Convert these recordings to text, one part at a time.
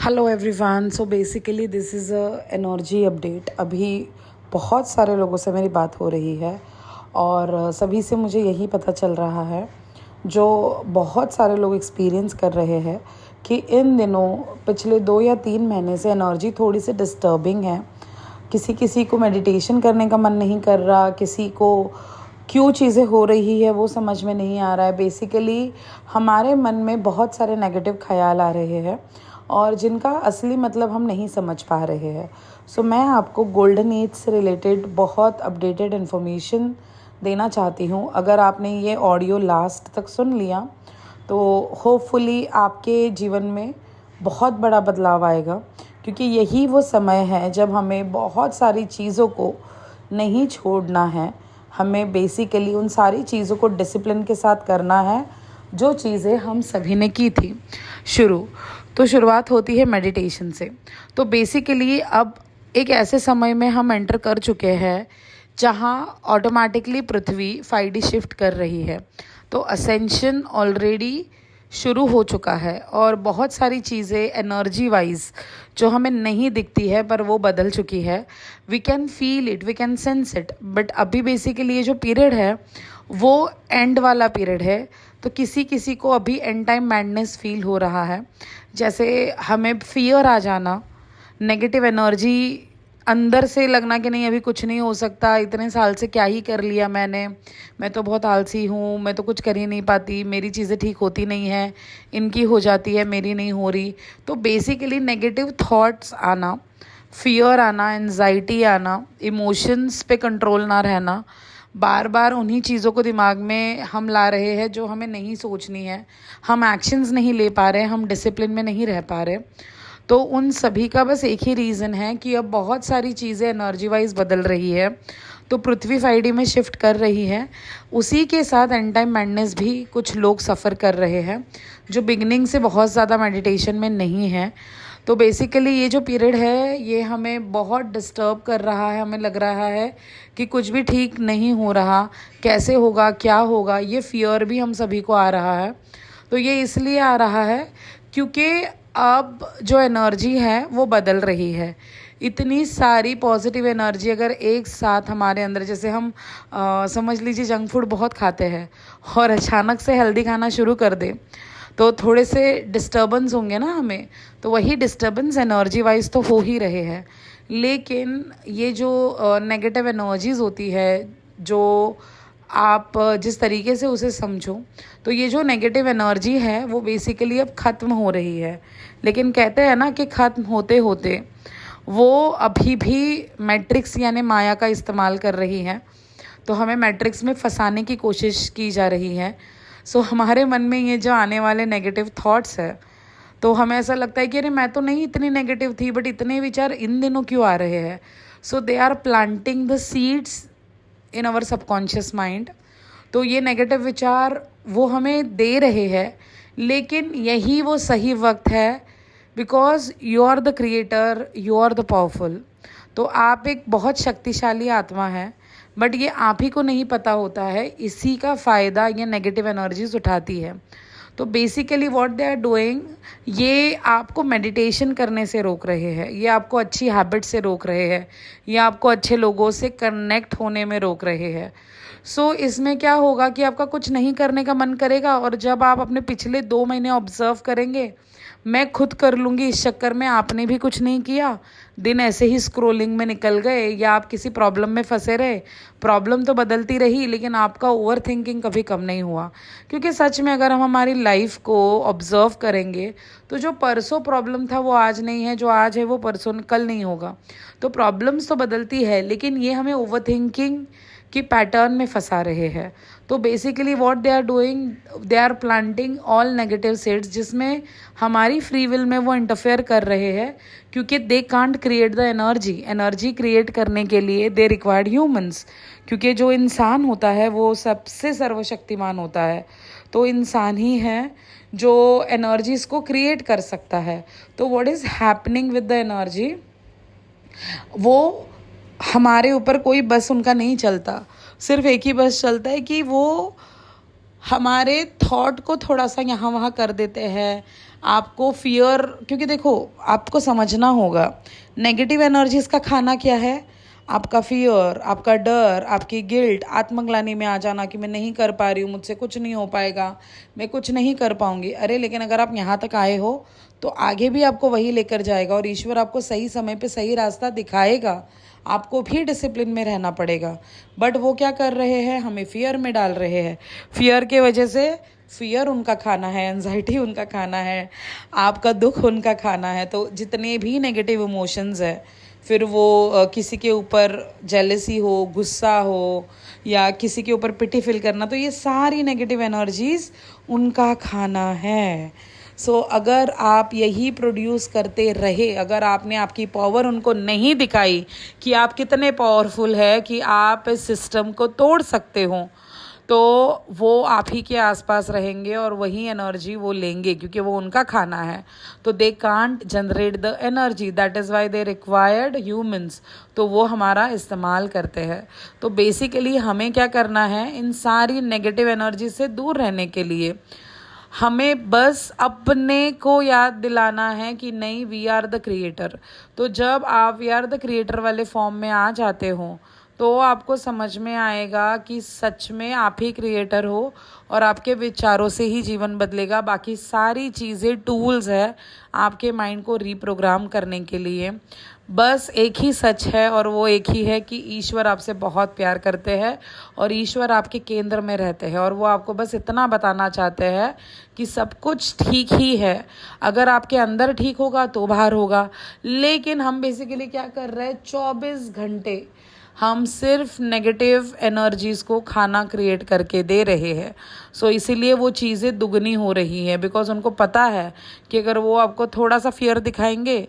Hello everyone. So basically this is a energy update. अभी बहुत सारे लोगों से मेरी बात हो रही है और सभी से मुझे यही पता चल रहा है, जो बहुत सारे लोग एक्सपीरियंस कर रहे हैं कि इन दिनों पिछले 2 या 3 महीने से एनर्जी थोड़ी सी डिस्टर्बिंग है। किसी किसी को मेडिटेशन करने का मन नहीं कर रहा, किसी को क्यों चीज़ें हो रही है वो समझ में नहीं आ रहा है। बेसिकली हमारे मन में बहुत सारे नेगेटिव ख्याल आ रहे हैं और जिनका असली मतलब हम नहीं समझ पा रहे हैं। सो मैं आपको गोल्डन एज से रिलेटेड बहुत अपडेटेड इन्फॉर्मेशन देना चाहती हूँ। अगर आपने ये ऑडियो लास्ट तक सुन लिया तो होपफुली आपके जीवन में बहुत बड़ा बदलाव आएगा, क्योंकि यही वो समय है जब हमें बहुत सारी चीज़ों को नहीं छोड़ना है। हमें बेसिकली उन सारी चीज़ों को डिसिप्लिन के साथ करना है जो चीज़ें हम सभी ने की थी शुरुआत होती है मेडिटेशन से। तो बेसिकली अब एक ऐसे समय में हम एंटर कर चुके हैं जहां ऑटोमेटिकली पृथ्वी 5D शिफ्ट कर रही है। तो असेंशन ऑलरेडी शुरू हो चुका है और बहुत सारी चीज़ें एनर्जी वाइज जो हमें नहीं दिखती है पर वो बदल चुकी है। We can feel it, we can sense it. But अभी बेसिकली ये जो पीरियड है वो एंड वाला पीरियड है। तो किसी किसी को अभी एंड टाइम मैडनेस फील हो रहा है, जैसे हमें फियर आ जाना, नेगेटिव एनर्जी अंदर से लगना कि नहीं अभी कुछ नहीं हो सकता, इतने साल से क्या ही कर लिया मैंने, मैं तो बहुत आलसी हूँ, मैं तो कुछ कर ही नहीं पाती, मेरी चीज़ें ठीक होती नहीं है, इनकी हो जाती है मेरी नहीं हो रही। तो बेसिकली नेगेटिव थॉट्स आना, फियर आना, एंजाइटी आना, इमोशंस पे कंट्रोल ना रहना, बार बार उन्हीं चीज़ों को दिमाग में हम ला रहे हैं जो हमें नहीं सोचनी है, हम एक्शंस नहीं ले पा रहे, हम डिसिप्लिन में नहीं रह पा रहे। तो उन सभी का बस एक ही रीज़न है कि अब बहुत सारी चीज़ें एनर्जी वाइज बदल रही है। तो पृथ्वी 5D में शिफ्ट कर रही है, उसी के साथ एंड टाइम मैडनेस भी कुछ लोग सफ़र कर रहे हैं जो बिगनिंग से बहुत ज़्यादा मेडिटेशन में नहीं है। तो बेसिकली ये जो पीरियड है ये हमें बहुत डिस्टर्ब कर रहा है। हमें लग रहा है कि कुछ भी ठीक नहीं हो रहा, कैसे होगा, क्या होगा, ये फियर भी हम सभी को आ रहा है। तो ये इसलिए आ रहा है क्योंकि अब जो एनर्जी है वो बदल रही है। इतनी सारी पॉजिटिव एनर्जी अगर एक साथ हमारे अंदर, जैसे हम समझ लीजिए जंक फूड बहुत खाते हैं और अचानक से हेल्दी खाना शुरू कर दें तो थोड़े से डिस्टर्बेंस होंगे ना हमें। तो वही डिस्टर्बेंस एनर्जी वाइज तो हो ही रहे हैं, लेकिन ये जो नेगेटिव एनर्जीज़ होती है, जो आप जिस तरीके से उसे समझो, तो ये जो नेगेटिव एनर्जी है वो बेसिकली अब ख़त्म हो रही है। लेकिन कहते हैं ना कि ख़त्म होते होते वो अभी भी मैट्रिक्स यानी माया का इस्तेमाल कर रही है। तो हमें मैट्रिक्स में फंसाने की कोशिश की जा रही है। सो हमारे मन में ये जो आने वाले नेगेटिव थॉट्स है, तो हमें ऐसा लगता है कि अरे मैं तो नहीं इतनी नेगेटिव थी, बट इतने विचार इन दिनों क्यों आ रहे हैं। So they are planting the seeds in our subconscious mind. तो ये नेगेटिव विचार वो हमें दे रहे हैं, लेकिन यही वो सही वक्त है, because you are the creator, you are the powerful. तो आप एक बहुत शक्तिशाली आत्मा है, बट ये आप ही को नहीं पता होता है। इसी का फ़ायदा ये नेगेटिव एनर्जीज उठाती है। तो basically what they are doing, ये आपको मेडिटेशन करने से रोक रहे हैं, ये आपको अच्छी हैबिट से रोक रहे हैं, ये आपको अच्छे लोगों से कनेक्ट होने में रोक रहे हैं। सो इसमें क्या होगा कि आपका कुछ नहीं करने का मन करेगा, और जब आप अपने पिछले 2 महीने ऑब्जर्व करेंगे, मैं खुद कर लूँगी इस चक्कर में आपने भी कुछ नहीं किया, दिन ऐसे ही स्क्रोलिंग में निकल गए या आप किसी प्रॉब्लम में फंसे रहे। प्रॉब्लम तो बदलती रही लेकिन आपका ओवर थिंकिंग कभी कम नहीं हुआ। क्योंकि सच में अगर हम हमारी लाइफ को ऑब्जर्व करेंगे तो जो परसों प्रॉब्लम था वो आज नहीं है, जो आज है वो परसों कल नहीं होगा। तो प्रॉब्लम्स तो बदलती है, लेकिन ये हमें ओवर थिंकिंग की पैटर्न में फंसा रहे हैं। तो basically what they are doing, they are planting all negative seeds, जिसमें हमारी फ्री विल में वो इंटरफेयर कर रहे हैं, क्योंकि they can't create the energy create करने के लिए दे रिक्वायर्ड ह्यूमंस। क्योंकि जो इंसान होता है वो सबसे सर्वशक्तिमान होता है, तो इंसान ही है जो एनर्जीज को क्रिएट कर सकता है। तो what is happening with the energy, वो हमारे ऊपर कोई बस उनका नहीं चलता, सिर्फ एक ही बस चलता है कि वो हमारे थॉट को थोड़ा सा यहाँ वहाँ कर देते हैं। आपको फियर, क्योंकि देखो आपको समझना होगा नेगेटिव एनर्जीज का खाना क्या है, आपका फियर, आपका डर, आपकी गिल्ट, आत्मग्लानि में आ जाना कि मैं नहीं कर पा रही हूँ, मुझसे कुछ नहीं हो पाएगा, मैं कुछ नहीं कर पाऊंगी। अरे लेकिन अगर आप यहाँ तक आए हो तो आगे भी आपको वही लेकर जाएगा और ईश्वर आपको सही समय पे सही रास्ता दिखाएगा। आपको भी डिसिप्लिन में रहना पड़ेगा। बट वो क्या कर रहे हैं, हमें फियर में डाल रहे हैं। फियर के वजह से, फियर उनका खाना है, एंजाइटी उनका खाना है, आपका दुख उनका खाना है। तो जितने भी नेगेटिव इमोशंस है, फिर वो किसी के ऊपर जेलसी हो, गुस्सा हो, या किसी के ऊपर पिटी फील करना, तो ये सारी नेगेटिव एनर्जीज उनका खाना है। सो अगर आप यही प्रोड्यूस करते रहे, अगर आपने आपकी पावर उनको नहीं दिखाई कि आप कितने पावरफुल है, कि आप इस सिस्टम को तोड़ सकते हो, तो वो आप ही के आसपास रहेंगे और वही एनर्जी वो लेंगे, क्योंकि वो उनका खाना है। तो they can't generate the energy, that is why they required humans. तो वो हमारा इस्तेमाल करते हैं। तो बेसिकली हमें क्या करना है, इन सारी नेगेटिव एनर्जी से दूर रहने के लिए हमें बस अपने को याद दिलाना है कि नहीं, वी आर द क्रिएटर। तो जब आप वी आर द क्रिएटर वाले फॉर्म में आ जाते हो तो आपको समझ में आएगा कि सच में आप ही क्रिएटर हो और आपके विचारों से ही जीवन बदलेगा। बाकी सारी चीज़ें टूल्स है आपके माइंड को रीप्रोग्राम करने के लिए। बस एक ही सच है और वो एक ही है कि ईश्वर आपसे बहुत प्यार करते हैं और ईश्वर आपके केंद्र में रहते हैं और वो आपको बस इतना बताना चाहते हैं कि सब कुछ ठीक ही है। अगर आपके अंदर ठीक होगा तो बाहर होगा। लेकिन हम बेसिकली क्या कर रहे हैं, 24 घंटे हम सिर्फ नेगेटिव एनर्जीज़ को खाना क्रिएट करके दे रहे हैं। सो इसीलिए वो चीज़ें दुगनी हो रही हैं, बिकॉज उनको पता है कि अगर वो आपको थोड़ा सा फियर दिखाएंगे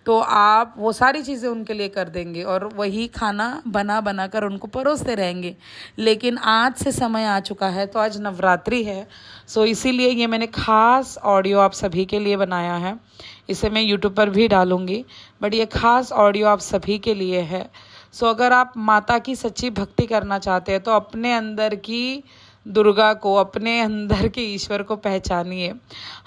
तो आप वो सारी चीज़ें उनके लिए कर देंगे और वही खाना बना बना कर उनको परोसते रहेंगे। लेकिन आज से समय आ चुका है, तो आज नवरात्रि है, सो इसीलिए ये मैंने ख़ास ऑडियो आप सभी के लिए बनाया है। इसे मैं यूट्यूब पर भी डालूँगी, बट ये ख़ास ऑडियो आप सभी के लिए है। सो अगर आप माता की सच्ची भक्ति करना चाहते हैं तो अपने अंदर की दुर्गा को, अपने अंदर के ईश्वर को पहचानिए।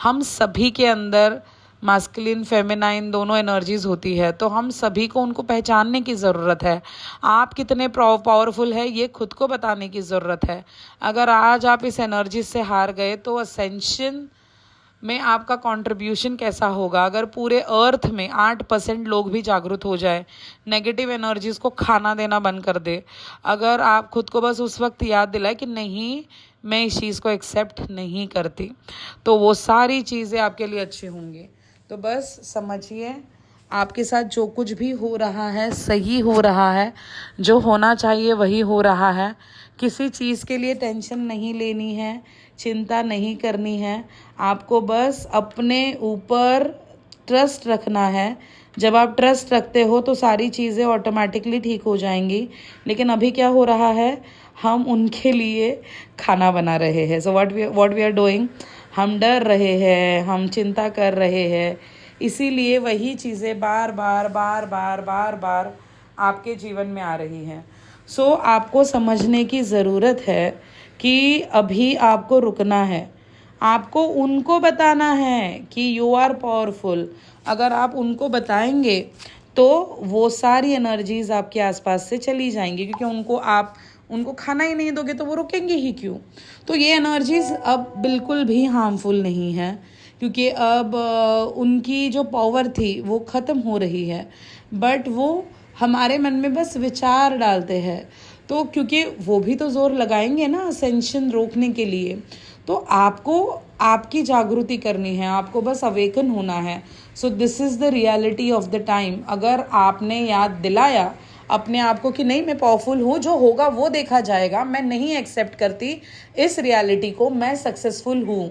हम सभी के अंदर मास्कुलिन फेमिनाइन दोनों एनर्जीज होती है, तो हम सभी को उनको पहचानने की ज़रूरत है। आप कितने पावरफुल है ये खुद को बताने की ज़रूरत है। अगर आज आप इस एनर्जी से हार गए तो असेंशन में आपका कंट्रीब्यूशन कैसा होगा। अगर पूरे अर्थ में 8% लोग भी जागरूक हो जाए, नेगेटिव एनर्जीज को खाना देना बंद कर दे, अगर आप खुद को बस उस वक्त याद दिलाए कि नहीं, मैं इस चीज़ को एक्सेप्ट नहीं करती, तो वो सारी चीज़ें आपके लिए अच्छी होंगी। तो बस समझिए, आपके साथ जो कुछ भी हो रहा है सही हो रहा है, जो होना चाहिए वही हो रहा है। किसी चीज़ के लिए टेंशन नहीं लेनी है, चिंता नहीं करनी है। आपको बस अपने ऊपर ट्रस्ट रखना है। जब आप ट्रस्ट रखते हो तो सारी चीज़ें ऑटोमेटिकली ठीक हो जाएंगी। लेकिन अभी क्या हो रहा है, हम उनके लिए खाना बना रहे हैं। So what we are doing, हम डर रहे हैं, हम चिंता कर रहे हैं, इसीलिए वही चीज़ें बार बार बार बार बार बार आपके जीवन में आ रही हैं। सो आपको समझने की ज़रूरत है कि अभी आपको रुकना है। आपको उनको बताना है कि यू आर पावरफुल। अगर आप उनको बताएंगे तो वो सारी एनर्जीज आपके आसपास से चली जाएंगी, क्योंकि उनको खाना ही नहीं दोगे तो वो रुकेंगे ही क्यों। तो ये एनर्जीज अब बिल्कुल भी हार्मफुल नहीं है, क्योंकि अब उनकी जो पावर थी वो ख़त्म हो रही है। बट वो हमारे मन में बस विचार डालते हैं, तो क्योंकि वो भी तो जोर लगाएंगे ना असेंशन रोकने के लिए। तो आपको आपकी जागृति करनी है, आपको बस अवेकन होना है। So this is the reality of the time. अगर आपने याद दिलाया अपने आप को कि नहीं, मैं पावरफुल हूँ, जो होगा वो देखा जाएगा, मैं नहीं एक्सेप्ट करती इस रियलिटी को, मैं सक्सेसफुल हूँ,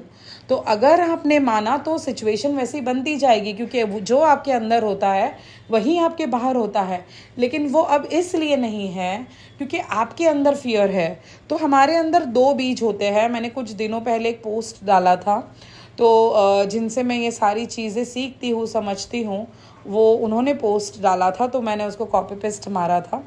तो अगर आपने माना तो सिचुएशन वैसी बनती जाएगी, क्योंकि जो आपके अंदर होता है वही आपके बाहर होता है। लेकिन वो अब इसलिए नहीं है क्योंकि आपके अंदर फियर है। तो हमारे अंदर 2 बीज होते हैं। मैंने कुछ दिनों पहले एक पोस्ट डाला था, तो जिनसे मैं ये सारी चीज़ें सीखती हूँ, समझती हूँ, वो उन्होंने पोस्ट डाला था, तो मैंने उसको कॉपी पेस्ट मारा था।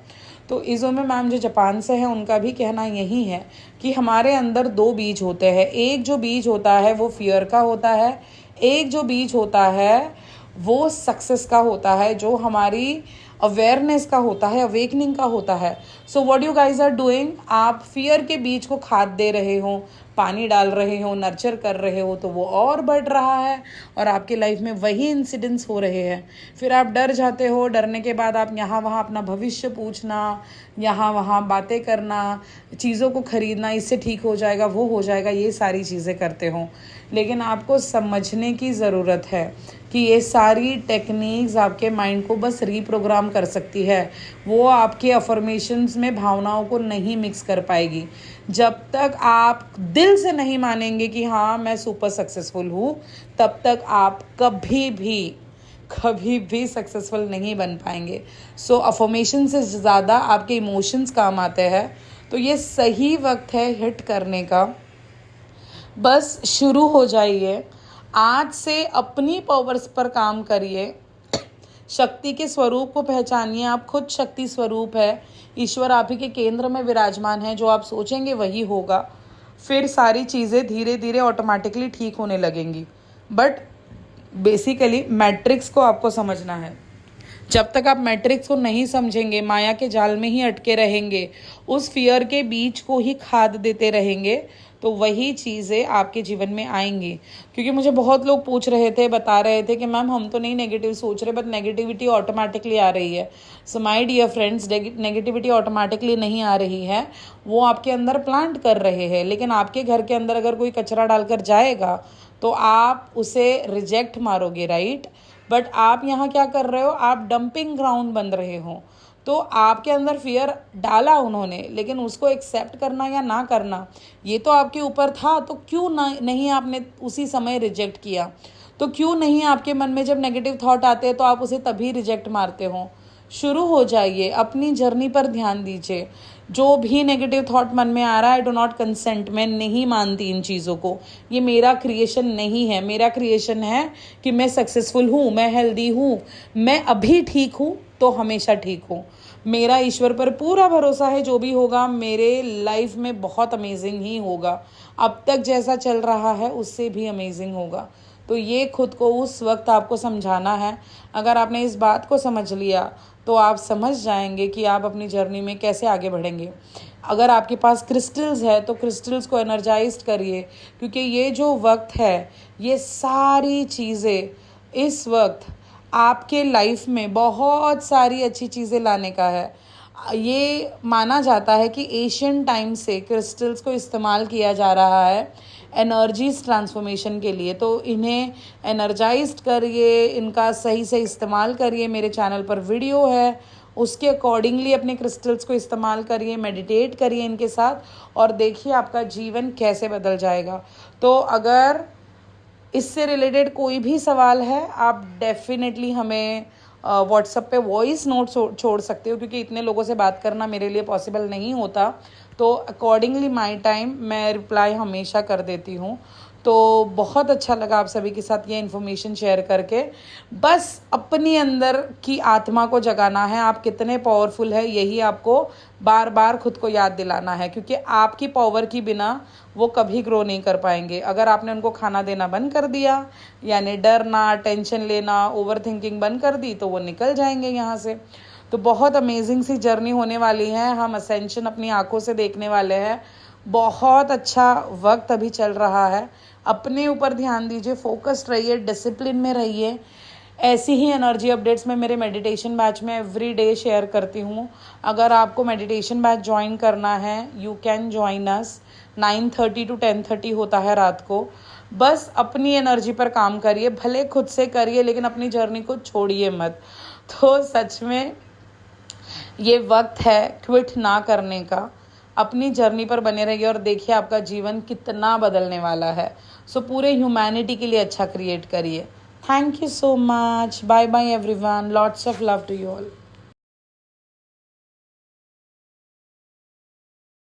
तो इज़ोमे मैम जो जापान से है उनका भी कहना यही है कि हमारे अंदर 2 बीज होते हैं। एक जो बीज होता है वो फियर का होता है, एक जो बीज होता है वो सक्सेस का होता है, जो हमारी अवेयरनेस का होता है, अवेकनिंग का होता है। So what you guys are doing, आप फियर के बीज को खाद दे रहे हो, पानी डाल रहे हो, नर्चर कर रहे हो, तो वो और बढ़ रहा है और आपके लाइफ में वही इंसिडेंट्स हो रहे हैं। फिर आप डर जाते हो, डरने के बाद आप यहाँ वहाँ अपना भविष्य पूछना, यहाँ वहाँ बातें करना, चीज़ों को खरीदना, इससे ठीक हो जाएगा, वो हो जाएगा, ये सारी चीज़ें करते हो। लेकिन आपको समझने की ज़रूरत है कि ये सारी टेक्निक्स आपके माइंड को बस रीप्रोग्राम कर सकती है, वो आपके अफर्मेशंस में भावनाओं को नहीं मिक्स कर पाएगी। जब तक आप दिल से नहीं मानेंगे कि हाँ मैं सुपर सक्सेसफुल हूँ, तब तक आप कभी भी सक्सेसफुल नहीं बन पाएंगे। सो अफर्मेशन से ज़्यादा आपके इमोशंस काम आते हैं। तो ये सही वक्त है हिट करने का। बस शुरू हो जाइए, आज से अपनी पावर्स पर काम करिए, शक्ति के स्वरूप को पहचानिए। आप खुद शक्ति स्वरूप है, ईश्वर आप ही के केंद्र में विराजमान है, जो आप सोचेंगे वही होगा। फिर सारी चीज़ें धीरे धीरे ऑटोमेटिकली ठीक होने लगेंगी। बट बेसिकली मैट्रिक्स को आपको समझना है। जब तक आप मैट्रिक्स को नहीं समझेंगे, माया के जाल में ही अटके रहेंगे, उस फियर के बीज को ही खाद देते रहेंगे, तो वही चीज़ें आपके जीवन में आएंगी। क्योंकि मुझे बहुत लोग पूछ रहे थे, बता रहे थे कि मैम हम तो नहीं नेगेटिव सोच रहे, बट नेगेटिविटी ऑटोमेटिकली आ रही है। So my dear friends, negativity automatically नहीं आ रही है, वो आपके अंदर प्लांट कर रहे हैं। लेकिन आपके घर के अंदर अगर कोई कचरा डालकर जाएगा तो आप उसे रिजेक्ट मारोगे, राइट? बट आप यहाँ क्या कर रहे हो, आप डंपिंग ग्राउंड बन रहे हो। तो आपके अंदर फियर डाला उन्होंने, लेकिन उसको एक्सेप्ट करना या ना करना ये तो आपके ऊपर था। तो क्यों नहीं आपने उसी समय रिजेक्ट किया? तो क्यों नहीं आपके मन में जब नेगेटिव थॉट आते हैं तो आप उसे तभी रिजेक्ट मारते हो? शुरू हो जाइए, अपनी जर्नी पर ध्यान दीजिए। जो भी नेगेटिव थॉट मन में आ रहा है, आई डो नॉट कंसेंट, मैं नहीं मानती इन चीज़ों को, ये मेरा क्रिएशन नहीं है। मेरा क्रिएशन है कि मैं सक्सेसफुल हूँ, मैं हेल्दी हूँ, मैं अभी ठीक हूँ तो हमेशा ठीक हूँ। मेरा ईश्वर पर पूरा भरोसा है, जो भी होगा मेरे लाइफ में बहुत अमेजिंग ही होगा। अब तक जैसा चल रहा है उससे भी अमेजिंग होगा। तो ये खुद को उस वक्त आपको समझाना है। अगर आपने इस बात को समझ लिया तो आप समझ जाएंगे कि आप अपनी जर्नी में कैसे आगे बढ़ेंगे। अगर आपके पास क्रिस्टल्स है तो क्रिस्टल्स को एनर्जाइज्ड करिए, क्योंकि ये जो वक्त है, ये सारी चीज़ें इस वक्त आपके लाइफ में बहुत सारी अच्छी चीज़ें लाने का है। ये माना जाता है कि एशियन टाइम से क्रिस्टल्स को इस्तेमाल किया जा रहा है एनर्जीज ट्रांसफॉर्मेशन के लिए। तो इन्हें एनर्जाइज्ड करिए, इनका सही से इस्तेमाल करिए। मेरे चैनल पर वीडियो है, उसके अकॉर्डिंगली अपने क्रिस्टल्स को इस्तेमाल करिए, मेडिटेट करिए इनके साथ और देखिए आपका जीवन कैसे बदल जाएगा। तो अगर इससे रिलेटेड कोई भी सवाल है, आप डेफिनेटली हमें व्हाट्सएप पे वॉइस नोट छोड़ सकते हो, क्योंकि इतने लोगों से बात करना मेरे लिए पॉसिबल नहीं होता। तो अकॉर्डिंगली माय टाइम मैं रिप्लाई हमेशा कर देती हूँ। तो बहुत अच्छा लगा आप सभी के साथ ये इन्फॉर्मेशन शेयर करके। बस अपनी अंदर की आत्मा को जगाना है, आप कितने पावरफुल है यही आपको बार बार खुद को याद दिलाना है, क्योंकि आपकी पावर की बिना वो कभी ग्रो नहीं कर पाएंगे। अगर आपने उनको खाना देना बंद कर दिया, यानी डरना, टेंशन लेना, ओवर थिंकिंग बंद कर दी, तो वो निकल जाएंगे यहाँ से। तो बहुत अमेजिंग सी जर्नी होने वाली है, हम असेंशन अपनी आंखों से देखने वाले हैं। बहुत अच्छा वक्त अभी चल रहा है। अपने ऊपर ध्यान दीजिए, फोकस्ड रहिए, डिसिप्लिन में रहिए। ऐसी ही एनर्जी अपडेट्स मैं मेरे मेडिटेशन बैच में एवरी डे शेयर करती हूँ। अगर आपको मेडिटेशन बैच ज्वाइन करना है, you can join us. 9:30 to 10:30 होता है रात को। बस अपनी एनर्जी पर काम करिए, भले खुद से करिए, लेकिन अपनी जर्नी को छोड़िए मत। तो सच में ये वक्त है क्विट ना करने का। अपनी जर्नी पर बने रहिए और देखिए आपका जीवन कितना बदलने वाला है। सो पूरे ह्यूमैनिटी के लिए अच्छा क्रिएट करिए। Thank you so much. Bye bye everyone. Lots of love to you all.